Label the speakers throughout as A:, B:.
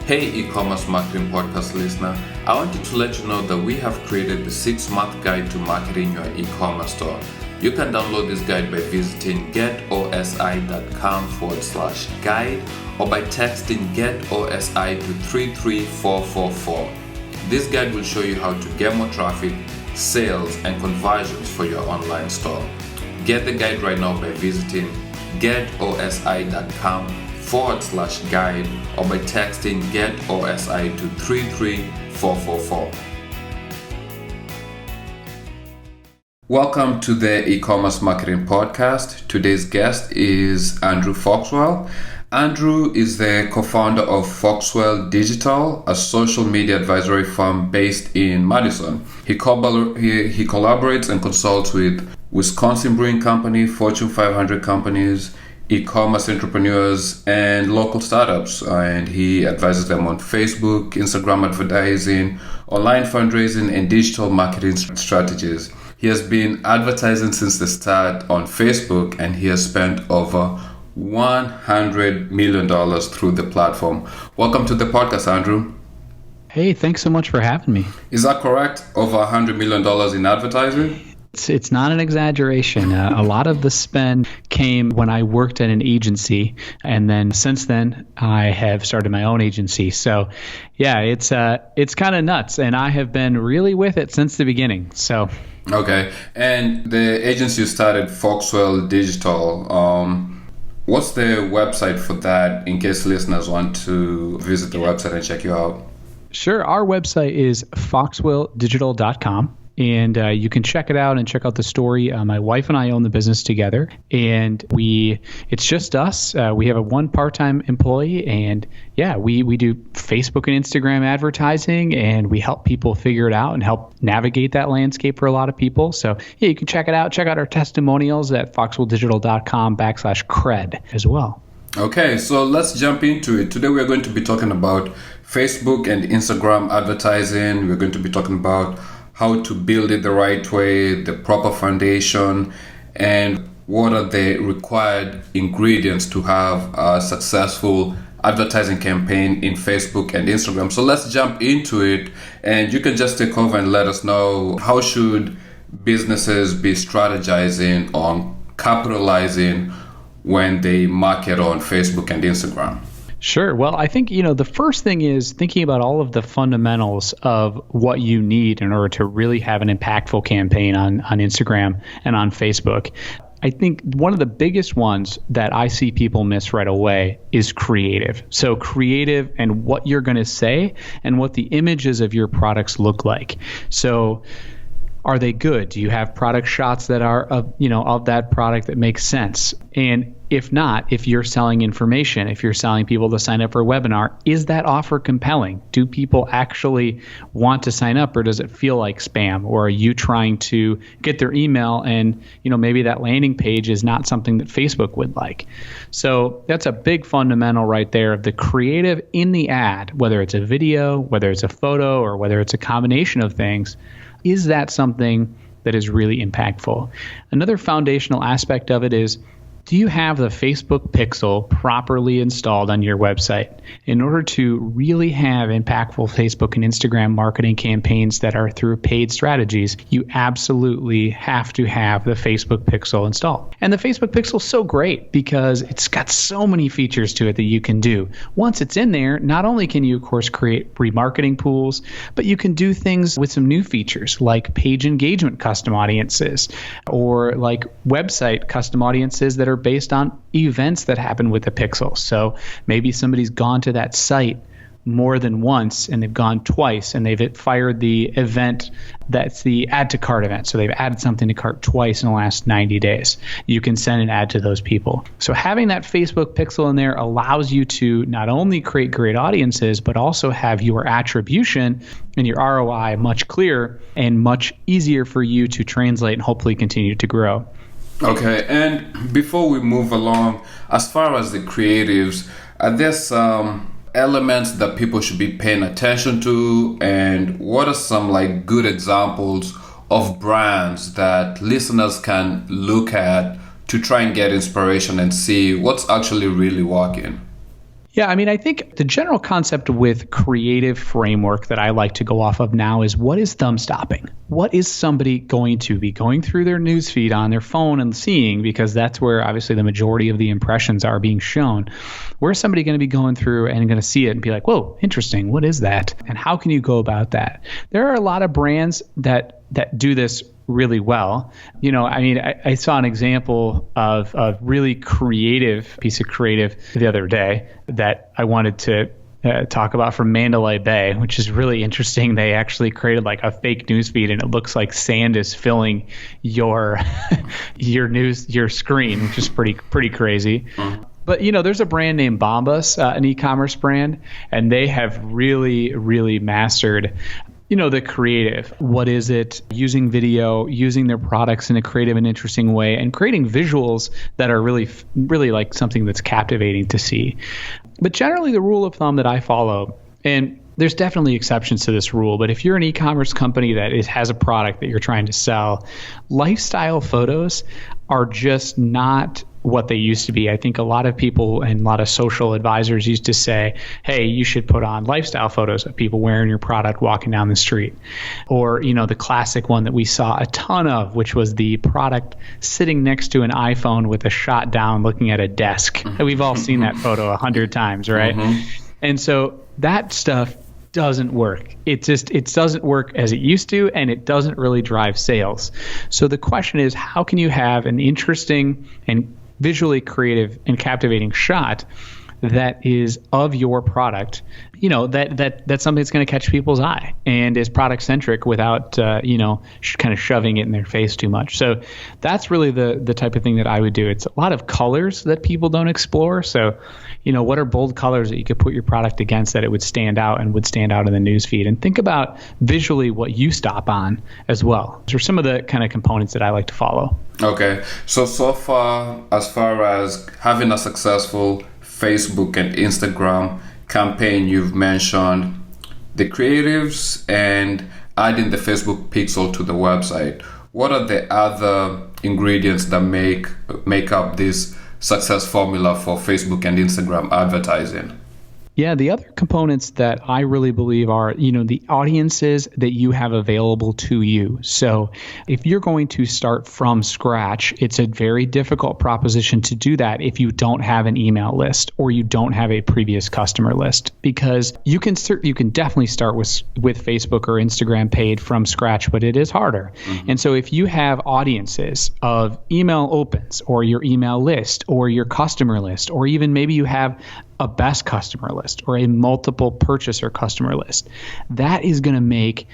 A: Hey e-commerce marketing podcast listener, I wanted to let you know that we have created the 6-month guide to marketing your e-commerce store. You can download this guide by visiting getosi.com/guide or by texting getosi to 33444. This guide will show you how to get more traffic, sales, and conversions for your online store. Get the guide right now by visiting getosi.com/guide or by texting getosi to 33444. Welcome to the e-commerce marketing podcast. Today's guest is Andrew Foxwell. Andrew is the co-founder of Foxwell Digital, a social media advisory firm based in Madison. He collaborates and consults with Wisconsin Brewing Company, Fortune 500 companies, e-commerce entrepreneurs, and local startups. And he advises them on Facebook, Instagram advertising, online fundraising, and digital marketing strategies. He has been advertising since the start on Facebook, and he has spent over $100 million through the platform. Welcome to the podcast, Andrew.
B: Hey, thanks so much for having me.
A: Is that correct? Over $100 million in advertising?
B: It's not an exaggeration. A lot of the spend came when I worked at an agency, and then since then I have started my own agency. So, yeah, it's kind of nuts, and I have been really with it since the beginning. So,
A: okay, and the agency you started, Foxwell Digital. What's the website for that? In case listeners want to visit the website and check you out.
B: Sure, our website is foxwelldigital.com. And you can check it out and check out the story. My wife and I own the business together, and it's just us. We have one part-time employee, and we do Facebook and Instagram advertising, and we help people figure it out and help navigate that landscape for a lot of people. So yeah, you can check it out. Check out our testimonials at foxwelldigital.com/cred as well.
A: Okay, so let's jump into it. Today we're going to be talking about Facebook and Instagram advertising. We're going to be talking about how to build it the right way, the proper foundation, and what are the required ingredients to have a successful advertising campaign in Facebook and Instagram. So let's jump into it, and you can just take over and let us know, how should businesses be strategizing on capitalizing when they market on Facebook and Instagram?
B: Sure. Well, I think, the first thing is thinking about all of the fundamentals of what you need in order to really have an impactful campaign on Instagram and on Facebook. I think one of the biggest ones that I see people miss right away is creative. So creative and what you're going to say and what the images of your products look like. So are they good? Do you have product shots that are of that product that makes sense? And if not, if you're selling information, if you're selling people to sign up for a webinar, is that offer compelling? Do people actually want to sign up, or does it feel like spam? Or are you trying to get their email and, maybe that landing page is not something that Facebook would like? So that's a big fundamental right there of the creative in the ad, whether it's a video, whether it's a photo, or whether it's a combination of things. Is that something that is really impactful? Another foundational aspect of it is, do you have the Facebook pixel properly installed on your website? In order to really have impactful Facebook and Instagram marketing campaigns that are through paid strategies, you absolutely have to have the Facebook pixel installed. And the Facebook pixel is so great because it's got so many features to it that you can do. Once it's in there, not only can you, of course, create remarketing pools, but you can do things with some new features like page engagement custom audiences, or like website custom audiences that are based on events that happen with the pixel. So maybe somebody's gone to that site more than once, and they've gone twice, and they've fired the event that's the add to cart event. So they've added something to cart twice in the last 90 days. You can send an ad to those people. So having that Facebook pixel in there allows you to not only create great audiences, but also have your attribution and your ROI much clearer and much easier for you to translate and hopefully continue to grow.
A: Okay, and before we move along, as far as the creatives, are there some elements that people should be paying attention to, and what are some good examples of brands that listeners can look at to try and get inspiration and see what's actually really working?
B: Yeah, I mean, I think the general concept with creative framework that I like to go off of now is what is thumb stopping? What is somebody going to be going through their newsfeed on their phone and seeing, because that's where obviously the majority of the impressions are being shown. Where's somebody going to be going through and going to see it and be like, whoa, interesting, what is that? And how can you go about that? There are a lot of brands that do this really well. You know, I mean, I saw an example of a really creative piece of creative the other day that I wanted to talk about from Mandalay Bay, which is really interesting. They actually created like a fake news feed, and it looks like sand is filling your your screen, which is pretty crazy. But, you know, there's a brand named Bombas, an e-commerce brand, and they have really mastered, you know, the creative. What is it? Using video, using their products in a creative and interesting way, and creating visuals that are really like something that's captivating to see. But generally, the rule of thumb that I follow, and there's definitely exceptions to this rule, but if you're an e-commerce company that has a product that you're trying to sell, lifestyle photos are just not what they used to be. I think a lot of people and a lot of social advisors used to say, hey, you should put on lifestyle photos of people wearing your product walking down the street. Or, you know, the classic one that we saw a ton of, which was the product sitting next to an iPhone with a shot down looking at a desk. We've all seen that photo 100 times, right? And so that stuff doesn't work. It doesn't work as it used to, and it doesn't really drive sales. So the question is, how can you have an interesting and visually creative and captivating shot that is of your product, you know, that's something that's going to catch people's eye and is product centric without, you know, kind of shoving it in their face too much. So that's really the type of thing that I would do. It's a lot of colors that people don't explore. So, you know, what are bold colors that you could put your product against that it would stand out and would stand out in the newsfeed? And think about visually what you stop on as well. Those are some of the kind of components that I like to follow.
A: Okay. So far, as far as having a successful Facebook and Instagram campaign, you've mentioned the creatives and adding the Facebook pixel to the website. What are the other ingredients that make up this success formula for Facebook and Instagram advertising?
B: Yeah, the other components that I really believe are, you know, the audiences that you have available to you. So if you're going to start from scratch, it's a very difficult proposition to do that if you don't have an email list or you don't have a previous customer list, because you can definitely start with Facebook or Instagram paid from scratch, but it is harder. And so if you have audiences of email opens or your email list or your customer list, or even maybe you have a best customer list or a multiple purchaser customer list, that is going to make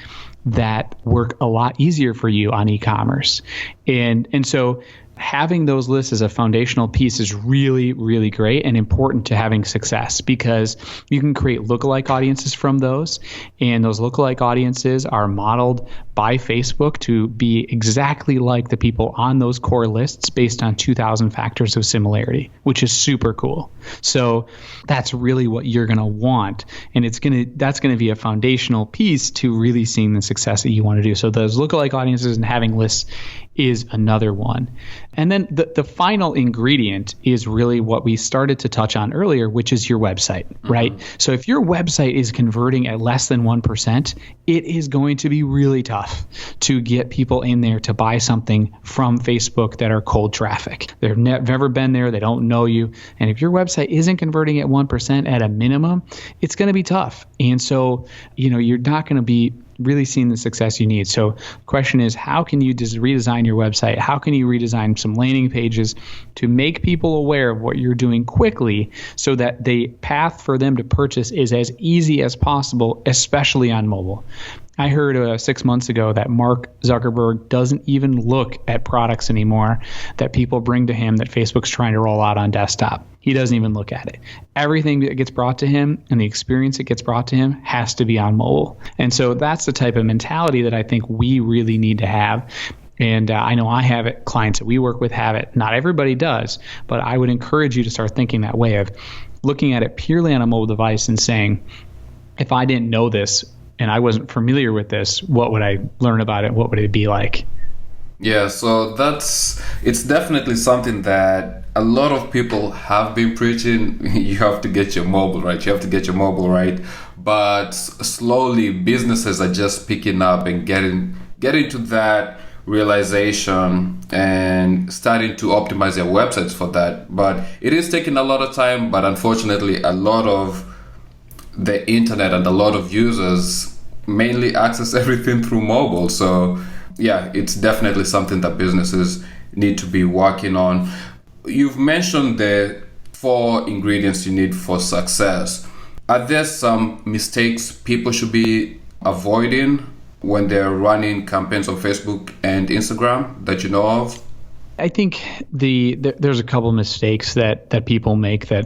B: that work a lot easier for you on e-commerce. And so having those lists as a foundational piece is really great and important to having success, because you can create lookalike audiences from those, and those lookalike audiences are modeled by Facebook to be exactly like the people on those core lists based on 2,000 factors of similarity, which is super cool. So that's really what you're going to want, and that's going to be a foundational piece to really seeing the success that you want to do. So those lookalike audiences and having lists is another one. And then the final ingredient is really what we started to touch on earlier, which is your website, right? So if your website is converting at less than 1%, it is going to be really tough to get people in there to buy something from Facebook that are cold traffic. They've never been there. They don't know you. And if your website isn't converting at 1% at a minimum, it's going to be tough. And so, you know, you're not going to be really seeing the success you need. So the question is, how can you redesign your website? How can you redesign some landing pages to make people aware of what you're doing quickly so that the path for them to purchase is as easy as possible, especially on mobile? I heard 6 months ago that Mark Zuckerberg doesn't even look at products anymore that people bring to him that Facebook's trying to roll out on desktop. He doesn't even look at it. Everything that gets brought to him and the experience that gets brought to him has to be on mobile. And so that's the type of mentality that I think we really need to have. And I know I have it. Clients that we work with have it. Not everybody does, but I would encourage you to start thinking that way, of looking at it purely on a mobile device and saying, if I didn't know this and I wasn't familiar with this, what would I learn about it? What would it be like?
A: Yeah, so it's definitely something that a lot of people have been preaching you have to get your mobile right. You have to get your mobile right. But slowly businesses are just picking up and getting to that realization and starting to optimize their websites for that. But it is taking a lot of time. But unfortunately, a lot of the internet and a lot of users mainly access everything through mobile. So yeah, it's definitely something that businesses need to be working on. You've mentioned the 4 ingredients you need for success. Are there some mistakes people should be avoiding when they're running campaigns on Facebook and Instagram that you know of?
B: I think there's a couple of mistakes that people make there's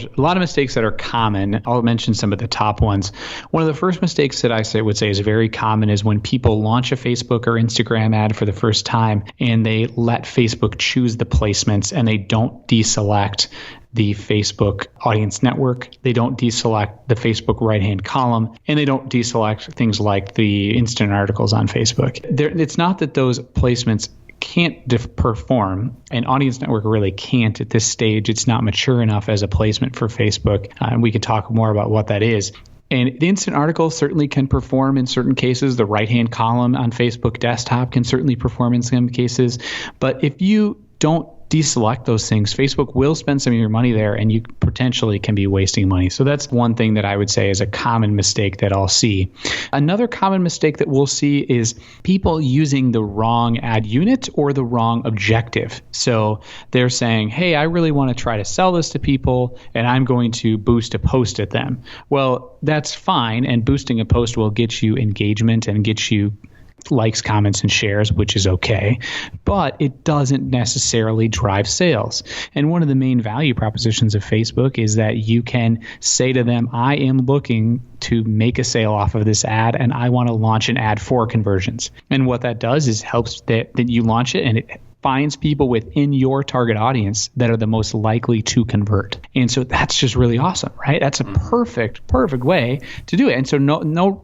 B: a lot of mistakes that are common. I'll mention some of the top ones. One of the first mistakes that I would say is very common is when people launch a Facebook or Instagram ad for the first time and they let Facebook choose the placements and they don't deselect the Facebook audience network. They don't deselect the Facebook right-hand column, and they don't deselect things like the instant articles on Facebook. It's not that those placements can't perform, and Audience Network really can't at this stage. It's not mature enough as a placement for Facebook, and we can talk more about what that is. And the instant article certainly can perform in certain cases. The right-hand column on Facebook desktop can certainly perform in some cases. But if you don't deselect those things, Facebook will spend some of your money there and you potentially can be wasting money. So that's one thing that I would say is a common mistake that I'll see. Another common mistake that we'll see is people using the wrong ad unit or the wrong objective. So they're saying, hey, I really want to try to sell this to people and I'm going to boost a post at them. Well, that's fine. And boosting a post will get you engagement and get you likes, comments, and shares, which is okay, but it doesn't necessarily drive sales. And one of the main value propositions of Facebook is that you can say to them, I am looking to make a sale off of this ad and I want to launch an ad for conversions. And what that does is helps that you launch it and it finds people within your target audience that are the most likely to convert. And so that's just really awesome, right? That's a perfect way to do it. And so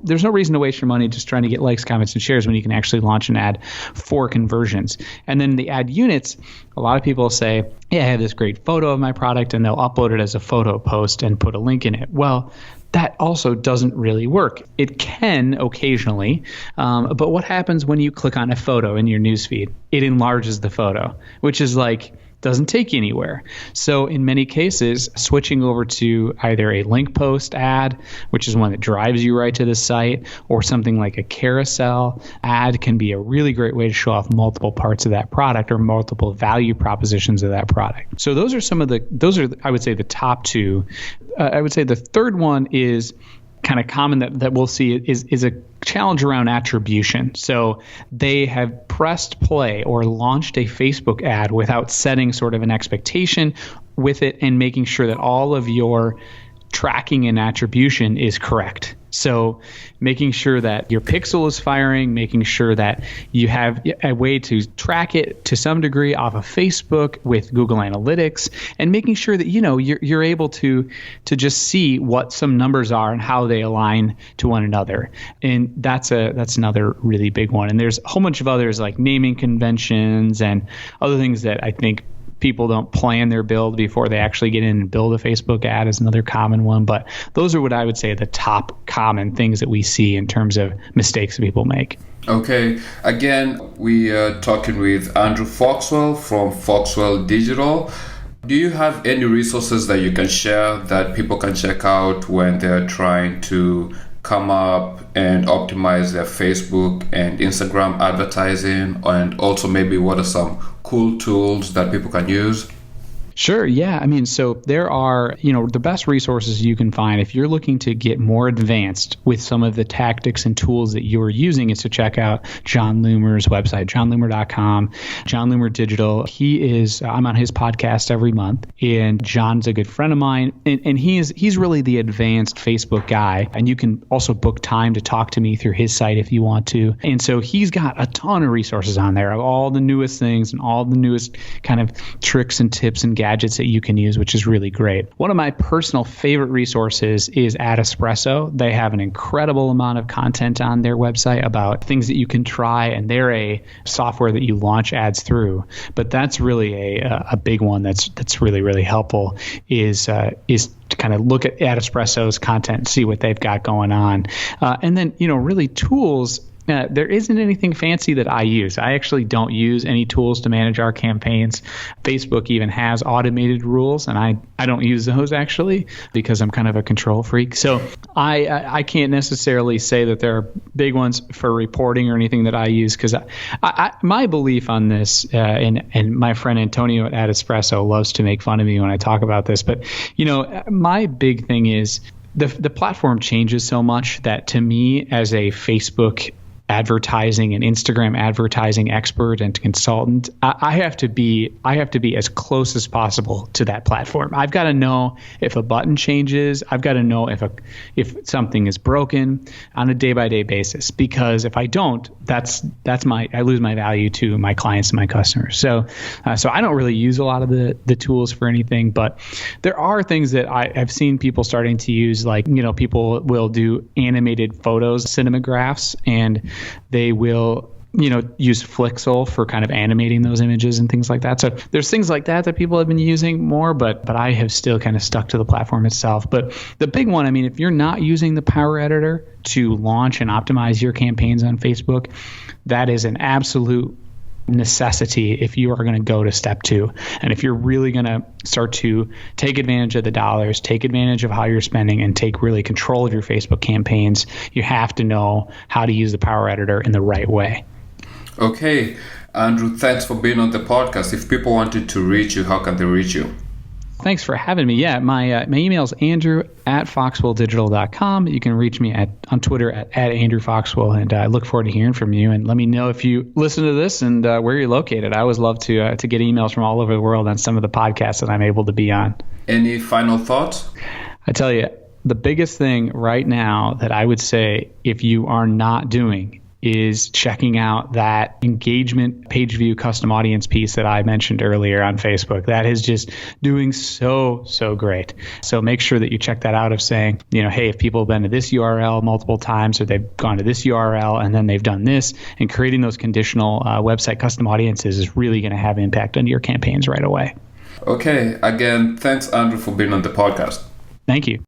B: there's no reason to waste your money just trying to get likes, comments, and shares when you can actually launch an ad for conversions. And then the ad units, a lot of people say, yeah, I have this great photo of my product, and they'll upload it as a photo post and put a link in it. Well, that also doesn't really work. It can occasionally, but what happens when you click on a photo in your newsfeed? It enlarges the photo, which is like, doesn't take you anywhere. So in many cases, switching over to either a link post ad, which is one that drives you right to the site, or something like a carousel ad can be a really great way to show off multiple parts of that product or multiple value propositions of that product. So those are, I would say, the top two. I would say the third one is kind of common that we'll see is a challenge around attribution. So they have pressed play or launched a Facebook ad without setting sort of an expectation with it and making sure that all of your tracking and attribution is correct. So making sure that your pixel is firing, making sure that you have a way to track it to some degree off of Facebook with Google Analytics, and making sure that you're able to just see what some numbers are and how they align to one another. And that's another really big one. And there's a whole bunch of others like naming conventions and other things that I think people don't plan their build before they actually get in and build a Facebook ad is another common one. But those are what I would say the top common things that we see in terms of mistakes that people make.
A: Okay. Again, we are talking with Andrew Foxwell from Foxwell Digital. Do you have any resources that you can share that people can check out when they're trying to come up and optimize their Facebook and Instagram advertising? And also maybe what are some cool tools that people can use?
B: Sure. Yeah. I mean, so there are, the best resources you can find if you're looking to get more advanced with some of the tactics and tools that you're using is to check out John Loomer's website, johnloomer.com, John Loomer Digital. I'm on his podcast every month, and John's a good friend of mine, and he's really the advanced Facebook guy. And you can also book time to talk to me through his site if you want to. And so he's got a ton of resources on there of all the newest things and all the newest kind of tricks and tips and gadgets gadgets that you can use, which is really great. One of my personal favorite resources is Espresso. They have an incredible amount of content on their website about things that you can try, and they're a software that you launch ads through. But that's really a big one that's really, really helpful is to kind of look at Espresso's content and see what they've got going on. And then, really tools. There isn't anything fancy that I use. I actually don't use any tools to manage our campaigns. Facebook even has automated rules, and I don't use those actually because I'm kind of a control freak. So I can't necessarily say that there are big ones for reporting or anything that I use, because my belief on this, and my friend Antonio at Espresso loves to make fun of me when I talk about this, but my big thing is the platform changes so much that, to me, as a Facebook advertising and Instagram advertising expert and consultant, I have to be as close as possible to that platform. I've got to know if a button changes. I've got to know if something is broken on a day-by-day basis, because if I don't, I lose my value to my clients and my customers. So I don't really use a lot of the tools for anything, but there are things that I've seen people starting to use, like, people will do animated photos, cinemagraphs, and they will use Flixel for kind of animating those images and things like that. So there's things like that people have been using more, but I have still kind of stuck to the platform itself. But the big one, if you're not using the Power Editor to launch and optimize your campaigns on Facebook, that is an absolute necessity if you are going to go to step 2. And if you're really going to start to take advantage of the dollars, take advantage of how you're spending, and take really control of your Facebook campaigns, you have to know how to use the Power Editor in the right way.
A: Okay, Andrew, thanks for being on the podcast. If people wanted to reach you, how can they reach you?
B: Thanks for having me. Yeah, my email is andrew@foxwelldigital.com. You can reach me on Twitter at @AndrewFoxwell, and I look forward to hearing from you. And let me know if you listen to this and where you're located. I always love to get emails from all over the world on some of the podcasts that I'm able to be on.
A: Any final thoughts?
B: I tell you, the biggest thing right now that I would say, if you are not doing, is checking out that engagement page view custom audience piece that I mentioned earlier on Facebook. That is just doing so great. So make sure that you check that out, of saying, hey, if people have been to this URL multiple times, or they've gone to this URL and then they've done this, and creating those conditional website custom audiences is really going to have impact on your campaigns right away.
A: Okay. Again, thanks, Andrew, for being on the podcast.
B: Thank you.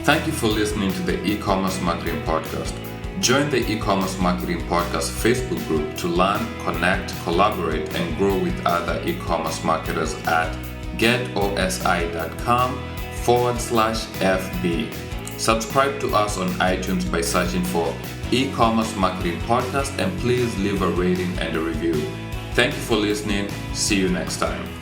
A: Thank you for listening to the eCommerce Marketing Podcast. Join the eCommerce Marketing Podcast Facebook group to learn, connect, collaborate, and grow with other e-commerce marketers at getosi.com/FB. Subscribe to us on iTunes by searching for eCommerce Marketing Podcast, and please leave a rating and a review. Thank you for listening. See you next time.